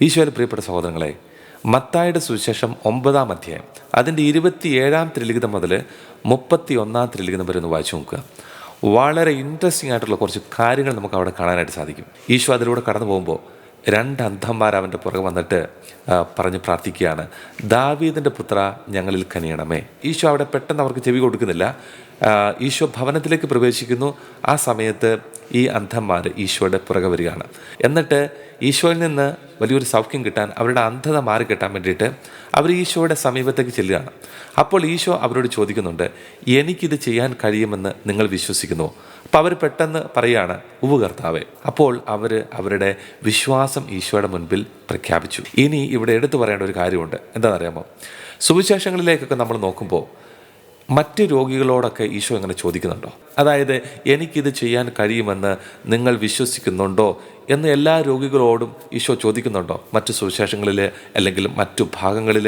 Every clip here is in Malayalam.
ഈശോയുടെ പ്രിയപ്പെട്ട സഹോദരങ്ങളെ, മത്തായിയുടെ സുവിശേഷം 9-ാം അധ്യായം അതിൻ്റെ 27-ാം തിരുലിഖിതം മുതൽ 31-ാം തിരുലിഖിതം വരെ ഒന്ന് വായിച്ചു നോക്കുക. വളരെ ഇൻട്രസ്റ്റിംഗ് ആയിട്ടുള്ള കുറച്ച് കാര്യങ്ങൾ നമുക്ക് അവിടെ കാണാനായിട്ട് സാധിക്കും. ഈശോ അതിലൂടെ കടന്നു പോകുമ്പോൾ 2 അന്ധന്മാർ അവൻ്റെ പുറകെ വന്നിട്ട് പറഞ്ഞ് പ്രാർത്ഥിക്കുകയാണ്, ദാവീദിൻ്റെ പുത്ര ഞങ്ങളിൽ കനിയണമേ. ഈശോ അവിടെ പെട്ടെന്ന് അവർക്ക് ചെവി കൊടുക്കുന്നില്ല. ഈശോ ഭവനത്തിലേക്ക് പ്രവേശിക്കുന്നു. ആ സമയത്ത് ഈ അന്ധന്മാർ ഈശോയുടെ പുറകെ വരികയാണ്. എന്നിട്ട് ഈശോയിൽ നിന്ന് വലിയൊരു സൗഖ്യം കിട്ടാൻ, അവരുടെ അന്ധത മാറി കിട്ടാൻ വേണ്ടിയിട്ട് അവർ ഈശോയുടെ സമീപത്തേക്ക് ചെല്ലുകയാണ്. അപ്പോൾ ഈശോ അവരോട് ചോദിക്കുന്നുണ്ട്, എനിക്കിത് ചെയ്യാൻ കഴിയുമെന്ന് നിങ്ങൾ വിശ്വസിക്കുന്നുവോ? അപ്പോൾ അവർ പെട്ടെന്ന് പറയുകയാണ്, ഉവ്വ് കർത്താവേ. അപ്പോൾ അവർ അവരുടെ വിശ്വാസം ഈശോയുടെ മുൻപിൽ പ്രഖ്യാപിച്ചു. ഇനി ഇവിടെ എടുത്തു പറയേണ്ട ഒരു കാര്യമുണ്ട്. എന്താണെന്നറിയാമോ? സുവിശേഷങ്ങളിലേക്കൊക്കെ നമ്മൾ നോക്കുമ്പോൾ മറ്റ് രോഗികളോടൊക്കെ ഈശോ എങ്ങനെ ചോദിക്കുന്നുണ്ടോ? അതായത് എനിക്കിത് ചെയ്യാൻ കഴിയുമെന്ന് നിങ്ങൾ വിശ്വസിക്കുന്നുണ്ടോ എന്ന് എല്ലാ രോഗികളോടും ഈശോ ചോദിക്കുന്നുണ്ടോ മറ്റു സുവിശേഷങ്ങളിൽ അല്ലെങ്കിൽ മറ്റു ഭാഗങ്ങളിൽ?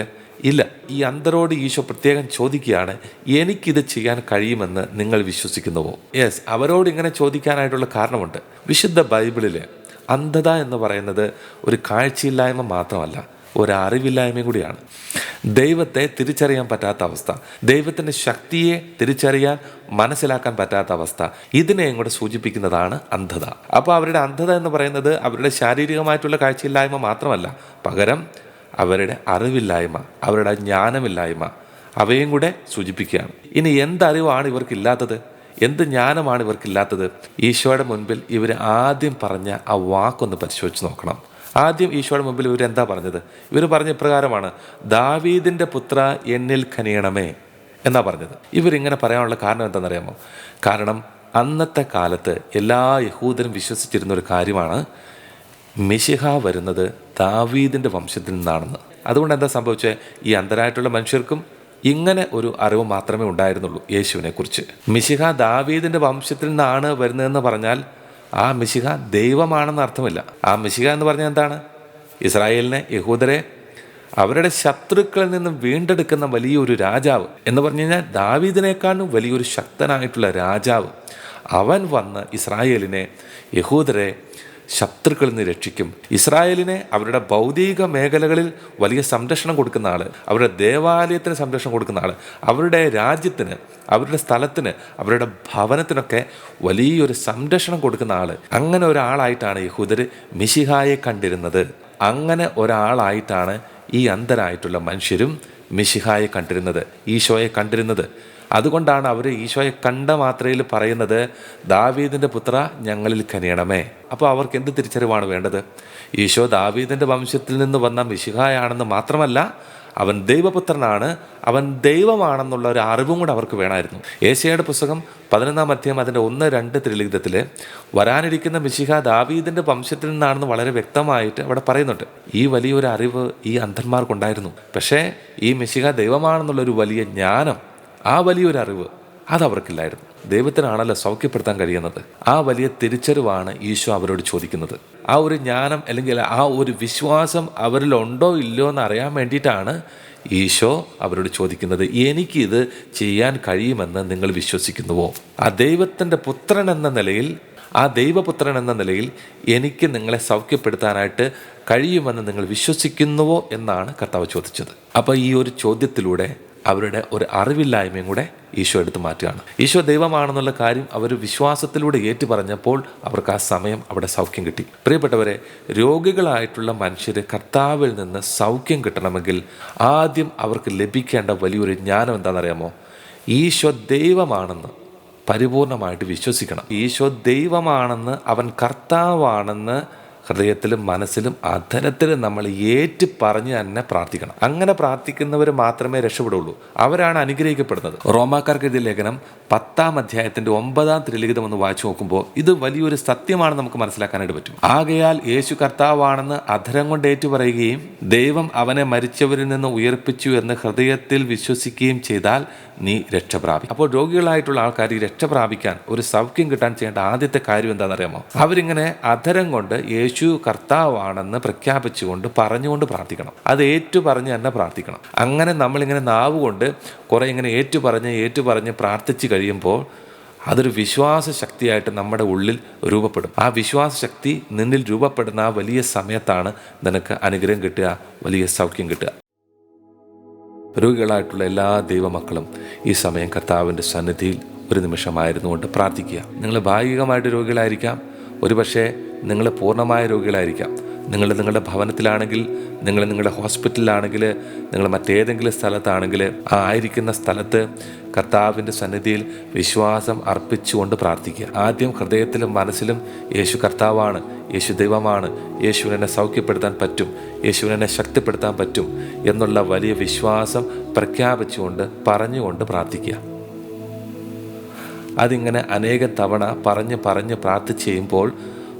ഇല്ല. ഈ അന്ധരോട് ഈശോ പ്രത്യേകം ചോദിക്കുകയാണ്, എനിക്കിത് ചെയ്യാൻ കഴിയുമെന്ന് നിങ്ങൾ വിശ്വസിക്കുന്നുവോ? യെസ്, അവരോട് ഇങ്ങനെ ചോദിക്കാനായിട്ടുള്ള കാരണമുണ്ട്. വിശുദ്ധ ബൈബിളിൽ അന്ധത എന്ന് പറയുന്നത് ഒരു കാഴ്ചയില്ലായ്മ മാത്രമല്ല, ഒരറിവില്ലായ്മയും കൂടിയാണ്. ദൈവത്തെ തിരിച്ചറിയാൻ പറ്റാത്ത അവസ്ഥ, ദൈവത്തിൻ്റെ ശക്തിയെ തിരിച്ചറിയാൻ മനസ്സിലാക്കാൻ പറ്റാത്ത അവസ്ഥ, ഇതിനെയും കൂടെ സൂചിപ്പിക്കുന്നതാണ് അന്ധത. അപ്പോൾ അവരുടെ അന്ധത എന്ന് പറയുന്നത് അവരുടെ ശാരീരികമായിട്ടുള്ള കാഴ്ചയില്ലായ്മ മാത്രമല്ല, പകരം അവരുടെ അറിവില്ലായ്മ, അവരുടെ ജ്ഞാനമില്ലായ്മ, അവയും കൂടെ സൂചിപ്പിക്കുകയാണ്. ഇനി എന്തറിവാണ് ഇവർക്കില്ലാത്തത്? എന്ത് ജ്ഞാനമാണ് ഇവർക്കില്ലാത്തത്? ഈശോയുടെ മുൻപിൽ ഇവർ ആദ്യം പറഞ്ഞ ആ വാക്കൊന്ന് പരിശോധിച്ച് നോക്കണം. ആദ്യം ഈശോയുടെ മുമ്പിൽ ഇവരെന്താ പറഞ്ഞത്? ഇവർ പറഞ്ഞ ഇപ്രകാരമാണ്, ദാവീദിൻ്റെ പുത്ര എന്നിൽ കനിയണമേ എന്നാ പറഞ്ഞത്. ഇവരിങ്ങനെ പറയാനുള്ള കാരണം എന്താണെന്നറിയാമോ? കാരണം അന്നത്തെ കാലത്ത് എല്ലാ യഹൂദരും വിശ്വസിച്ചിരുന്ന ഒരു കാര്യമാണ്, മെശിഹ വരുന്നത് ദാവീദിൻ്റെ വംശത്തിൽ നിന്നാണെന്ന്. അതുകൊണ്ട് എന്താ സംഭവിച്ചത്? ഈ അന്ധരായിട്ടുള്ള മനുഷ്യർക്കും ഇങ്ങനെ ഒരു അറിവ് മാത്രമേ ഉണ്ടായിരുന്നുള്ളൂ യേശുവിനെ കുറിച്ച്. മെശിഹ ദാവീദിൻ്റെ വംശത്തിൽ നിന്നാണ് വരുന്നതെന്ന് പറഞ്ഞാൽ ആ മെശിഹ ദൈവമാണെന്ന് അർത്ഥമില്ല. ആ മെശിഹ എന്ന് പറഞ്ഞാൽ എന്താണ്? ഇസ്രായേലിനെ, യഹൂദരെ അവരുടെ ശത്രുക്കളിൽ നിന്നും വീണ്ടെടുക്കുന്ന വലിയൊരു രാജാവ് എന്ന് പറഞ്ഞു കഴിഞ്ഞാൽ ദാവീദിനേക്കാളും വലിയൊരു ശക്തനായിട്ടുള്ള രാജാവ്. അവൻ വന്ന് ഇസ്രായേലിനെ, യഹൂദരെ ശത്രുക്കളിൽ നിന്ന് രക്ഷിക്കും. ഇസ്രായേലിനെ അവരുടെ ഭൗതിക മേഖലകളിൽ വലിയ സംരക്ഷണം കൊടുക്കുന്ന ആൾ, അവരുടെ ദേവാലയത്തിന് സംരക്ഷണം കൊടുക്കുന്ന ആൾ, അവരുടെ രാജ്യത്തിന്, അവരുടെ സ്ഥലത്തിന്, അവരുടെ ഭവനത്തിനൊക്കെ വലിയൊരു സംരക്ഷണം കൊടുക്കുന്ന ആൾ. അങ്ങനെ ഒരാളായിട്ടാണ് യഹൂദർ മിശിഹായെ കണ്ടിരുന്നത്. അങ്ങനെ ഒരാളായിട്ടാണ് ഈ അന്ധരായിട്ടുള്ള മനുഷ്യരും മിശിഹായെ കണ്ടിരുന്നത്, ഈശോയെ കണ്ടിരുന്നത്. അതുകൊണ്ടാണ് അവർ ഈശോയെ കണ്ട മാത്രയിൽ പറയുന്നത്, ദാവീദിൻ്റെ പുത്ര ഞങ്ങളിൽ കനിയണമേ. അപ്പോൾ അവർക്ക് എന്ത് തിരിച്ചറിവാണ് വേണ്ടത്? ഈശോ ദാവീദിൻ്റെ വംശത്തിൽ നിന്ന് വന്ന മിശിഹായാണെന്ന് മാത്രമല്ല, അവൻ ദൈവപുത്രനാണ്, അവൻ ദൈവമാണെന്നുള്ള ഒരു അറിവും കൂടെ അവർക്ക് വേണമായിരുന്നു. ഏശയ്യായുടെ പുസ്തകം 11-ാം അധ്യായം അതിൻ്റെ 1-2 തിരുലിഖിതത്തിൽ വരാനിരിക്കുന്ന മിശിഹ ദാവീദിൻ്റെ വംശത്തിൽ നിന്നാണെന്ന് വളരെ വ്യക്തമായിട്ട് അവിടെ പറയുന്നുണ്ട്. ഈ വലിയൊരു അറിവ് ഈ അന്ധന്മാർക്കുണ്ടായിരുന്നു. പക്ഷേ ഈ മിശിഹ ദൈവമാണെന്നുള്ളൊരു വലിയ ജ്ഞാനം, ആ വലിയൊരു അറിവ് അതവർക്കില്ലായിരുന്നു. ദൈവത്തിനാണല്ലോ സൗഖ്യപ്പെടുത്താൻ കഴിയുന്നത്. ആ വലിയ തിരിച്ചറിവാണ് ഈശോ അവരോട് ചോദിക്കുന്നത്. ആ ഒരു ജ്ഞാനം അല്ലെങ്കിൽ ആ ഒരു വിശ്വാസം അവരിലുണ്ടോ ഇല്ലയോ എന്ന് അറിയാൻ വേണ്ടിയിട്ടാണ് ഈശോ അവരോട് ചോദിക്കുന്നത്, എനിക്കിത് ചെയ്യാൻ കഴിയുമെന്ന് നിങ്ങൾ വിശ്വസിക്കുന്നുവോ? ആ ദൈവത്തിൻ്റെ പുത്രൻ എന്ന നിലയിൽ, ആ ദൈവപുത്രൻ എന്ന നിലയിൽ എനിക്ക് നിങ്ങളെ സൗഖ്യപ്പെടുത്താനായിട്ട് കഴിയുമെന്ന് നിങ്ങൾ വിശ്വസിക്കുന്നുവോ എന്നാണ് കർത്താവ് ചോദിച്ചത്. അപ്പോൾ ഈ ഒരു ചോദ്യത്തിലൂടെ അവരുടെ ഒരു അറിവില്ലായ്മയും കൂടെ ഈശോ എടുത്തു മാറ്റുകയാണ്. ഈശോ ദൈവമാണെന്നുള്ള കാര്യം അവർ വിശ്വാസത്തിലൂടെ ഏറ്റു പറഞ്ഞപ്പോൾ അവർക്ക് ആ സമയം അവിടെ സൗഖ്യം കിട്ടി. പ്രിയപ്പെട്ടവരെ, രോഗികളായിട്ടുള്ള മനുഷ്യർ കർത്താവിൽ നിന്ന് സൗഖ്യം കിട്ടണമെങ്കിൽ ആദ്യം അവർക്ക് ലഭിക്കേണ്ട വലിയൊരു ജ്ഞാനം എന്താണെന്നറിയാമോ? ഈശോ ദൈവമാണെന്ന് പരിപൂർണമായിട്ട് വിശ്വസിക്കണം. ഈശോ ദൈവമാണെന്ന്, അവൻ കർത്താവാണെന്ന് ഹൃദയത്തിലും മനസ്സിലും അധരത്തിലും നമ്മൾ ഏറ്റു പറഞ്ഞ് തന്നെ പ്രാർത്ഥിക്കണം. അങ്ങനെ പ്രാർത്ഥിക്കുന്നവർ മാത്രമേ രക്ഷപ്പെടുള്ളൂ. അവരാണ് അനുഗ്രഹിക്കപ്പെടുന്നത്. റോമാക്കാർക്ക് എഴുതിയ ലേഖനം 10-ാം അധ്യായത്തിൻ്റെ 9-ാം തിരുലിഖിതം ഒന്ന് വായിച്ചു നോക്കുമ്പോൾ ഇത് വലിയൊരു സത്യമാണെന്ന് നമുക്ക് മനസ്സിലാക്കാനായിട്ട് പറ്റും. ആകയാൽ യേശു കർത്താവാണെന്ന് അധരം കൊണ്ട് ഏറ്റുപറയുകയും ദൈവം അവനെ മരിച്ചവരിൽ നിന്ന് ഉയർപ്പിച്ചു എന്ന് ഹൃദയത്തിൽ വിശ്വസിക്കുകയും ചെയ്താൽ നീ രക്ഷ പ്രാപിക്കും. അപ്പോൾ രോഗികളായിട്ടുള്ള ആൾക്കാർ ഈ രക്ഷ പ്രാപിക്കാൻ, ഒരു സൗഖ്യം കിട്ടാൻ ചെയ്യേണ്ട ആദ്യത്തെ കാര്യം എന്താണെന്നറിയാമോ? അവരിങ്ങനെ അധരം കൊണ്ട് യേശു കർത്താവാണെന്ന് പ്രഖ്യാപിച്ചുകൊണ്ട് പറഞ്ഞുകൊണ്ട് പ്രാർത്ഥിക്കണം. അത് ഏറ്റു പറഞ്ഞ് തന്നെ പ്രാർത്ഥിക്കണം. അങ്ങനെ നമ്മളിങ്ങനെ നാവ് കൊണ്ട് കുറേ ഇങ്ങനെ ഏറ്റു പറഞ്ഞ് പ്രാർത്ഥിച്ച് കഴിയുമ്പോൾ അതൊരു വിശ്വാസ ശക്തിയായിട്ട് നമ്മുടെ ഉള്ളിൽ രൂപപ്പെടും. ആ വിശ്വാസ ശക്തി നിന്നിൽ രൂപപ്പെടുന്ന ആ വലിയ സമയത്താണ് നിനക്ക് അനുഗ്രഹം കിട്ടുക, വലിയ സൗഖ്യം കിട്ടുക. രോഗികളായിട്ടുള്ള എല്ലാ ദൈവമക്കളും ഈ സമയം കർത്താവിൻ്റെ സന്നിധിയിൽ ഒരു നിമിഷമായിരുന്നു കൊണ്ട് പ്രാർത്ഥിക്കുക. നിങ്ങൾ ഭാഗികമായിട്ട് രോഗികളായിരിക്കാം, ഒരുപക്ഷെ നിങ്ങൾ പൂർണ്ണമായ രോഗികളായിരിക്കാം. നിങ്ങളുടെ ഭവനത്തിലാണെങ്കിൽ, നിങ്ങളുടെ ഹോസ്പിറ്റലിലാണെങ്കിൽ, നിങ്ങൾ മറ്റേതെങ്കിലും സ്ഥലത്താണെങ്കിൽ, ആ ആയിരിക്കുന്ന സ്ഥലത്ത് കർത്താവിൻ്റെ സന്നിധിയിൽ വിശ്വാസം അർപ്പിച്ചുകൊണ്ട് പ്രാർത്ഥിക്കുക. ആദ്യം ഹൃദയത്തിലും മനസ്സിലും യേശു കർത്താവാണ്, യേശു ദൈവമാണ്, യേശുവിനെ സൗഖ്യപ്പെടുത്താൻ പറ്റും, യേശുവിനെ ശക്തിപ്പെടുത്താൻ പറ്റും എന്നുള്ള വലിയ വിശ്വാസം പ്രഖ്യാപിച്ചുകൊണ്ട് പറഞ്ഞുകൊണ്ട് പ്രാർത്ഥിക്കുക. അതിങ്ങനെ അനേകം തവണ പറഞ്ഞ് പ്രാർത്ഥിച്ച് ചെയ്യുമ്പോൾ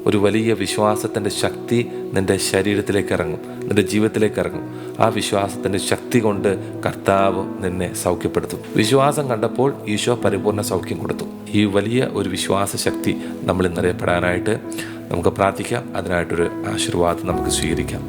ഒരു വലിയ വിശ്വാസത്തിൻ്റെ ശക്തി നിൻ്റെ ശരീരത്തിലേക്ക് ഇറങ്ങും, നിൻ്റെ ജീവിതത്തിലേക്ക് ഇറങ്ങും. ആ വിശ്വാസത്തിൻ്റെ ശക്തി കൊണ്ട് കർത്താവ് നിന്നെ സൗഖ്യപ്പെടുത്തും. വിശ്വാസം കണ്ടപ്പോൾ ഈശോ പരിപൂർണ്ണ സൗഖ്യം കൊടുത്തു. ഈ വലിയ ഒരു വിശ്വാസ ശക്തി നമ്മളിൽ നിറയപ്പെടാനായിട്ട് നമുക്ക് പ്രാർത്ഥിക്കാം. അതിനായിട്ടൊരു ആശീർവാദം നമുക്ക് സ്വീകരിക്കാം.